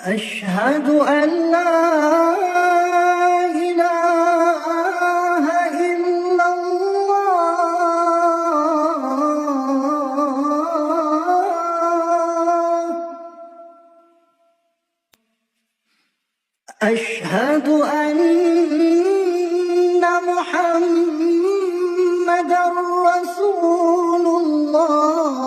أشهد أن لا إله إلا الله. أشهد أن محمدا رسول الله.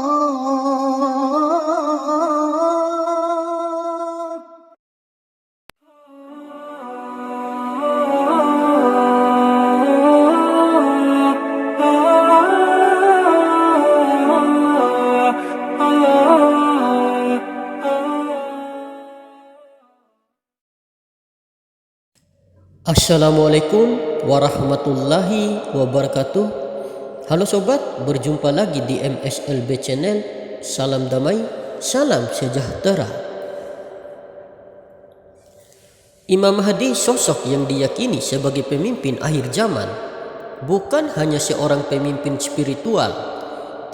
Assalamualaikum warahmatullahi wabarakatuh. Halo sobat, berjumpa lagi di MSLB Channel. Salam damai, salam sejahtera. Imam Mahdi sosok yang diyakini sebagai pemimpin akhir zaman. Bukan hanya seorang pemimpin spiritual,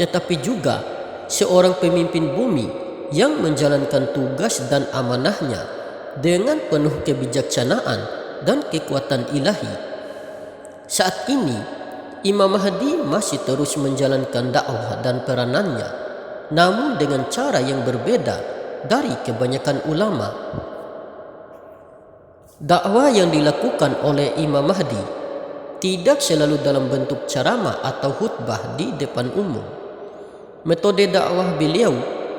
tetapi juga seorang pemimpin bumi yang menjalankan tugas dan amanahnya dengan penuh kebijaksanaan dan kekuatan ilahi. Saat ini Imam Mahdi masih terus menjalankan dakwah dan peranannya, namun dengan cara yang berbeda dari kebanyakan ulama. Dakwah yang dilakukan oleh Imam Mahdi tidak selalu dalam bentuk ceramah atau khutbah di depan umum. Metode dakwah beliau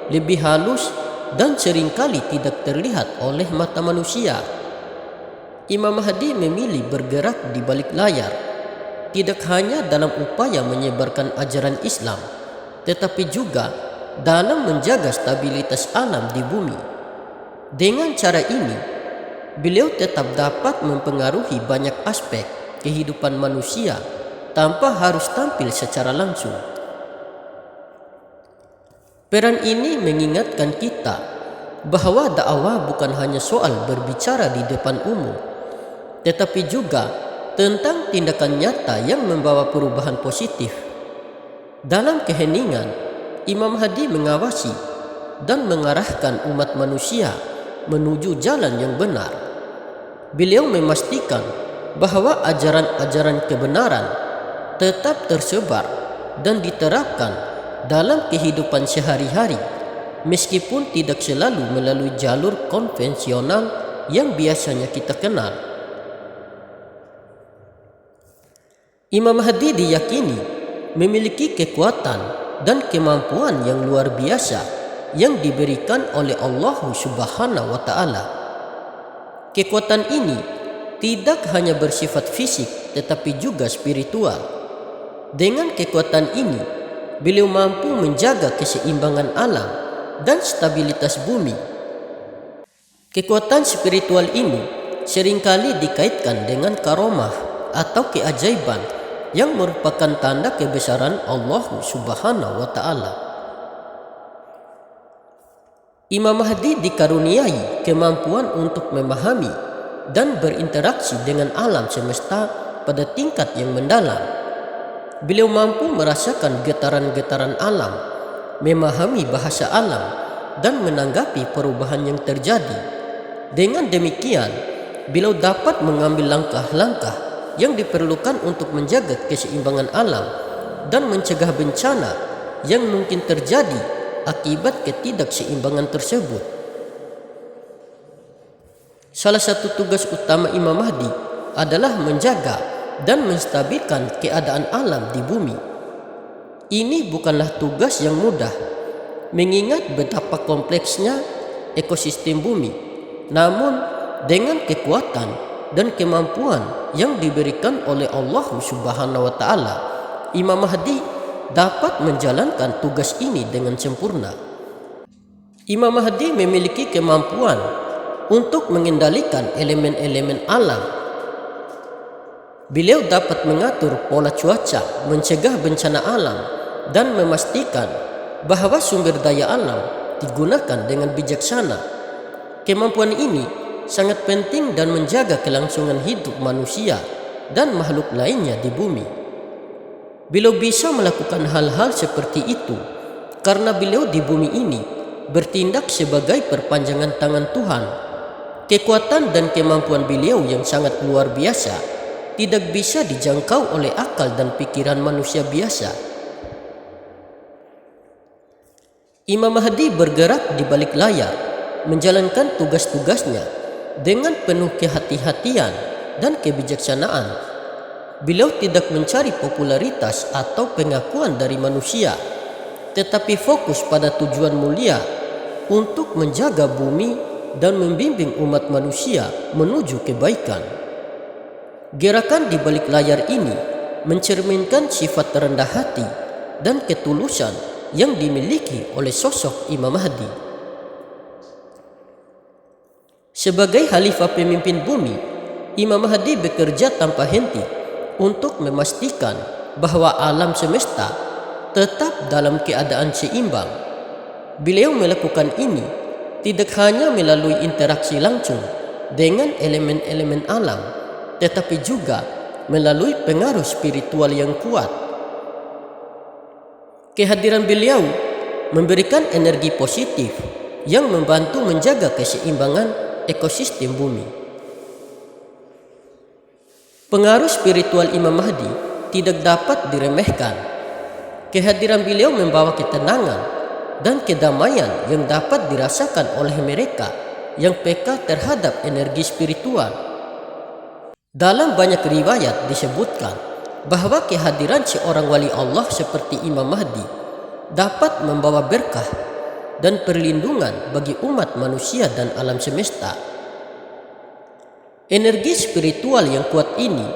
lebih halus dan seringkali tidak terlihat oleh mata manusia. Imam Mahdi memilih bergerak di balik layar, tidak hanya dalam upaya menyebarkan ajaran Islam, tetapi juga dalam menjaga stabilitas alam di bumi. Dengan cara ini, beliau tetap dapat mempengaruhi banyak aspek kehidupan manusia tanpa harus tampil secara langsung. Peran ini mengingatkan kita bahwa dakwah bukan hanya soal berbicara di depan umum, tetapi juga tentang tindakan nyata yang membawa perubahan positif. Dalam keheningan, Imam Mahdi mengawasi dan mengarahkan umat manusia menuju jalan yang benar. Beliau memastikan bahwa ajaran-ajaran kebenaran tetap tersebar dan diterapkan dalam kehidupan sehari-hari, meskipun tidak selalu melalui jalur konvensional yang biasanya kita kenal. Imam Mahdi diyakini memiliki kekuatan dan kemampuan yang luar biasa yang diberikan oleh Allah Subhanahu wa Ta'ala. Kekuatan ini tidak hanya bersifat fisik tetapi juga spiritual. Dengan kekuatan ini, beliau mampu menjaga keseimbangan alam dan stabilitas bumi. Kekuatan spiritual ini seringkali dikaitkan dengan karomah atau keajaiban yang merupakan tanda kebesaran Allah Subhanahu wa Ta'ala. Imam Mahdi dikaruniai kemampuan untuk memahami dan berinteraksi dengan alam semesta pada tingkat yang mendalam. Beliau mampu merasakan getaran-getaran alam, memahami bahasa alam, dan menanggapi perubahan yang terjadi. Dengan demikian, beliau dapat mengambil langkah-langkah yang diperlukan untuk menjaga keseimbangan alam dan mencegah bencana yang mungkin terjadi akibat ketidakseimbangan tersebut. Salah satu tugas utama Imam Mahdi adalah menjaga dan menstabilkan keadaan alam di bumi. Ini bukanlah tugas yang mudah, mengingat betapa kompleksnya ekosistem bumi. Namun dengan kekuatan dan kemampuan yang diberikan oleh Allah Subhanahu wa Ta'ala, Imam Mahdi dapat menjalankan tugas ini dengan sempurna. Imam Mahdi memiliki kemampuan untuk mengendalikan elemen-elemen alam. Beliau dapat mengatur pola cuaca, mencegah bencana alam, dan memastikan bahwa sumber daya alam digunakan dengan bijaksana. Kemampuan ini sangat penting dan menjaga kelangsungan hidup manusia dan makhluk lainnya di bumi. Beliau bisa melakukan hal-hal seperti itu karena beliau di bumi ini bertindak sebagai perpanjangan tangan Tuhan Kekuatan dan kemampuan beliau yang sangat luar biasa tidak bisa dijangkau oleh akal dan pikiran manusia biasa. Imam Mahdi bergerak di balik layar, menjalankan tugas-tugasnya dengan penuh kehati-hatian dan kebijaksanaan. Beliau tidak mencari popularitas atau pengakuan dari manusia, tetapi fokus pada tujuan mulia untuk menjaga bumi dan membimbing umat manusia menuju kebaikan. Gerakan di balik layar ini mencerminkan sifat rendah hati dan ketulusan yang dimiliki oleh sosok Imam Mahdi. Sebagai khalifah pemimpin bumi, Imam Mahdi bekerja tanpa henti untuk memastikan bahwa alam semesta tetap dalam keadaan seimbang. Beliau melakukan ini tidak hanya melalui interaksi langsung dengan elemen-elemen alam, tetapi juga melalui pengaruh spiritual yang kuat. Kehadiran beliau memberikan energi positif yang membantu menjaga keseimbangan ekosistem bumi. Pengaruh spiritual Imam Mahdi tidak dapat diremehkan. Kehadiran beliau membawa ketenangan dan kedamaian yang dapat dirasakan oleh mereka yang peka terhadap energi spiritual. Dalam banyak riwayat disebutkan bahwa kehadiran seorang wali Allah seperti Imam Mahdi dapat membawa berkah dan perlindungan bagi umat manusia dan alam semesta. Energi spiritual yang kuat ini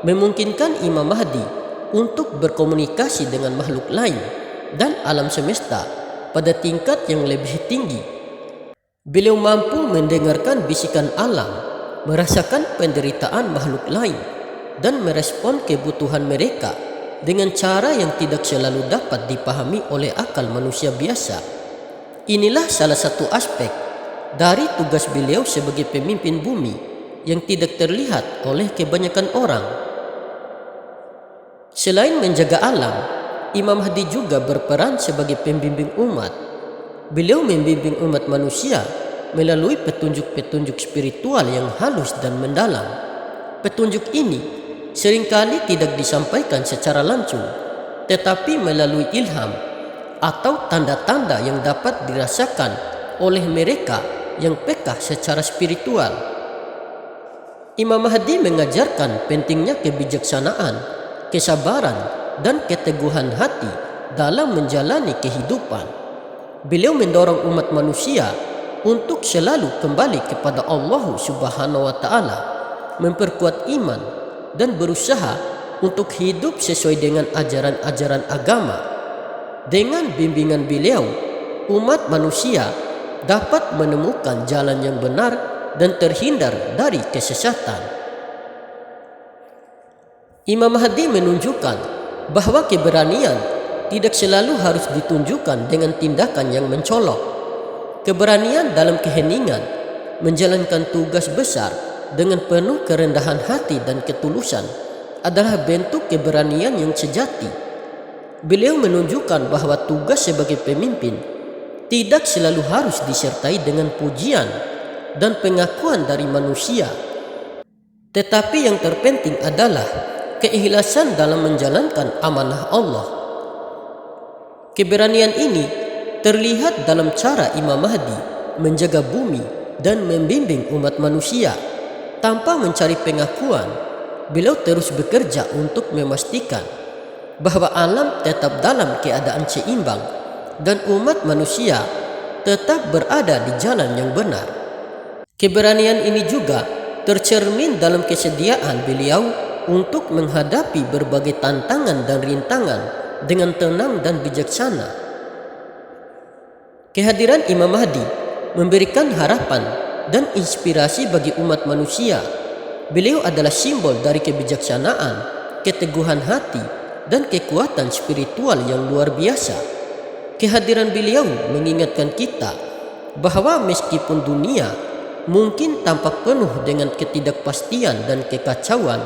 memungkinkan Imam Mahdi untuk berkomunikasi dengan makhluk lain dan alam semesta pada tingkat yang lebih tinggi. Beliau mampu mendengarkan bisikan alam, merasakan penderitaan makhluk lain, dan merespon kebutuhan mereka dengan cara yang tidak selalu dapat dipahami oleh akal manusia biasa. Inilah salah satu aspek dari tugas beliau sebagai pemimpin bumi yang tidak terlihat oleh kebanyakan orang. Selain menjaga alam, Imam Mahdi juga berperan sebagai pembimbing umat. Beliau membimbing umat manusia melalui petunjuk-petunjuk spiritual yang halus dan mendalam. Petunjuk ini seringkali tidak disampaikan secara langsung, tetapi melalui ilham atau tanda-tanda yang dapat dirasakan oleh mereka yang peka secara spiritual. Imam Mahdi mengajarkan pentingnya kebijaksanaan, kesabaran, dan keteguhan hati dalam menjalani kehidupan. Beliau mendorong umat manusia untuk selalu kembali kepada Allah Subhanahu wa Ta'ala, memperkuat iman, dan berusaha untuk hidup sesuai dengan ajaran-ajaran agama. Dengan bimbingan beliau, umat manusia dapat menemukan jalan yang benar dan terhindar dari kesesatan. Imam Mahdi menunjukkan bahwa keberanian tidak selalu harus ditunjukkan dengan tindakan yang mencolok. Keberanian dalam keheningan menjalankan tugas besar dengan penuh kerendahan hati dan ketulusan adalah bentuk keberanian yang sejati. Beliau menunjukkan bahwa tugas sebagai pemimpin tidak selalu harus disertai dengan pujian dan pengakuan dari manusia, tetapi yang terpenting adalah keikhlasan dalam menjalankan amanah Allah. Keberanian ini terlihat dalam cara Imam Mahdi menjaga bumi dan membimbing umat manusia. Tanpa mencari pengakuan, beliau terus bekerja untuk memastikan bahwa alam tetap dalam keadaan seimbang dan umat manusia tetap berada di jalan yang benar. Keberanian ini juga tercermin dalam kesediaan beliau untuk menghadapi berbagai tantangan dan rintangan dengan tenang dan bijaksana. Kehadiran Imam Mahdi memberikan harapan dan inspirasi bagi umat manusia. Beliau adalah simbol dari kebijaksanaan, keteguhan hati, dan kekuatan spiritual yang luar biasa. Kehadiran beliau mengingatkan kita bahwa meskipun dunia mungkin tampak penuh dengan ketidakpastian dan kekacauan,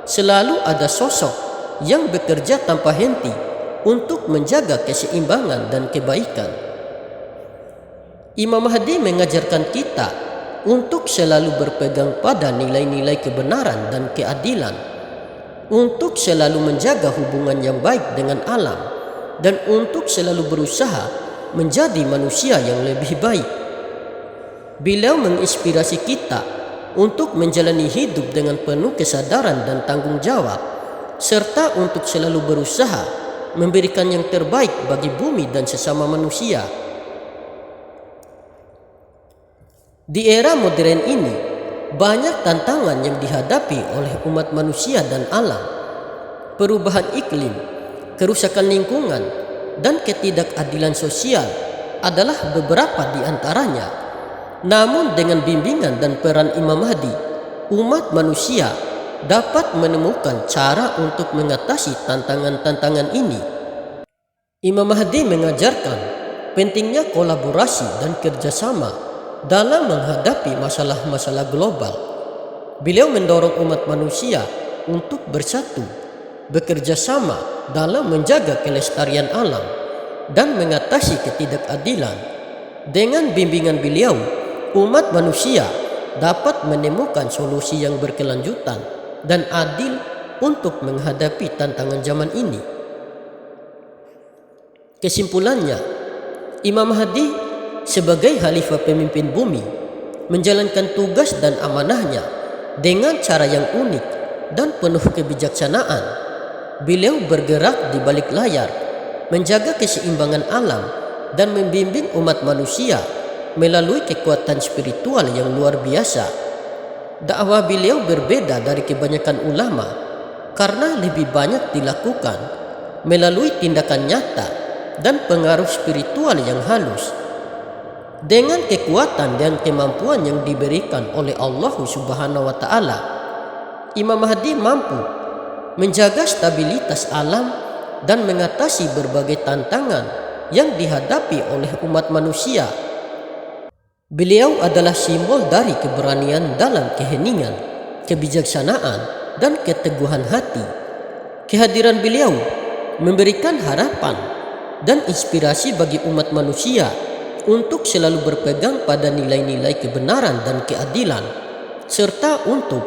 selalu ada sosok yang bekerja tanpa henti untuk menjaga keseimbangan dan kebaikan. Imam Mahdi mengajarkan kita untuk selalu berpegang pada nilai-nilai kebenaran dan keadilan, untuk selalu menjaga hubungan yang baik dengan alam, dan untuk selalu berusaha menjadi manusia yang lebih baik. Beliau menginspirasi kita untuk menjalani hidup dengan penuh kesadaran dan tanggung jawab, serta untuk selalu berusaha memberikan yang terbaik bagi bumi dan sesama manusia. Di era modern ini, banyak tantangan yang dihadapi oleh umat manusia dan alam. Perubahan iklim, kerusakan lingkungan, dan ketidakadilan sosial adalah beberapa di antaranya. Namun dengan bimbingan dan peran Imam Mahdi, umat manusia dapat menemukan cara untuk mengatasi tantangan-tantangan ini. Imam Mahdi mengajarkan pentingnya kolaborasi dan kerjasama dalam menghadapi masalah-masalah global. Beliau mendorong umat manusia untuk bersatu, bekerja sama dalam menjaga kelestarian alam dan mengatasi ketidakadilan. Dengan bimbingan beliau, umat manusia dapat menemukan solusi yang berkelanjutan dan adil untuk menghadapi tantangan zaman ini. Kesimpulannya, Imam Mahdi sebagai khalifah pemimpin bumi menjalankan tugas dan amanahnya dengan cara yang unik dan penuh kebijaksanaan. Beliau bergerak di balik layar, menjaga keseimbangan alam dan membimbing umat manusia melalui kekuatan spiritual yang luar biasa. Dakwah beliau berbeda dari kebanyakan ulama karena lebih banyak dilakukan melalui tindakan nyata dan pengaruh spiritual yang halus. Dengan kekuatan dan kemampuan yang diberikan oleh Allah Subhanahu wa Ta'ala, Imam Mahdi mampu menjaga stabilitas alam dan mengatasi berbagai tantangan yang dihadapi oleh umat manusia. Beliau adalah simbol dari keberanian dalam keheningan, kebijaksanaan, dan keteguhan hati. Kehadiran beliau memberikan harapan dan inspirasi bagi umat manusia untuk selalu berpegang pada nilai-nilai kebenaran dan keadilan, serta untuk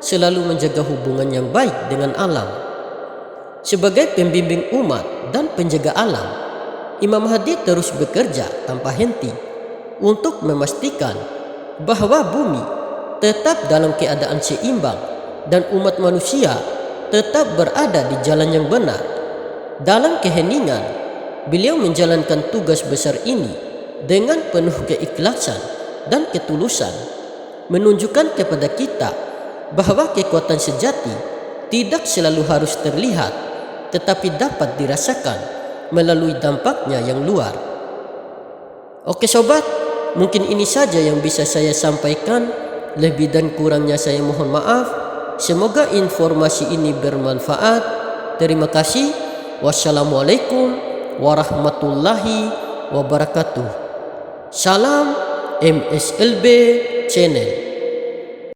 selalu menjaga hubungan yang baik dengan alam. Sebagai pembimbing umat dan penjaga alam, Imam Mahdi terus bekerja tanpa henti untuk memastikan bahwa bumi tetap dalam keadaan seimbang dan umat manusia tetap berada di jalan yang benar. Dalam keheningan, beliau menjalankan tugas besar ini dengan penuh keikhlasan dan ketulusan, menunjukkan kepada kita bahwa kekuatan sejati tidak selalu harus terlihat, tetapi dapat dirasakan melalui dampaknya yang luar. Oke sobat, mungkin ini saja yang bisa saya sampaikan. Lebih dan kurangnya saya mohon maaf. Semoga informasi ini bermanfaat. Terima kasih. Wassalamualaikum warahmatullahi wabarakatuh. Salam MSLB Channel.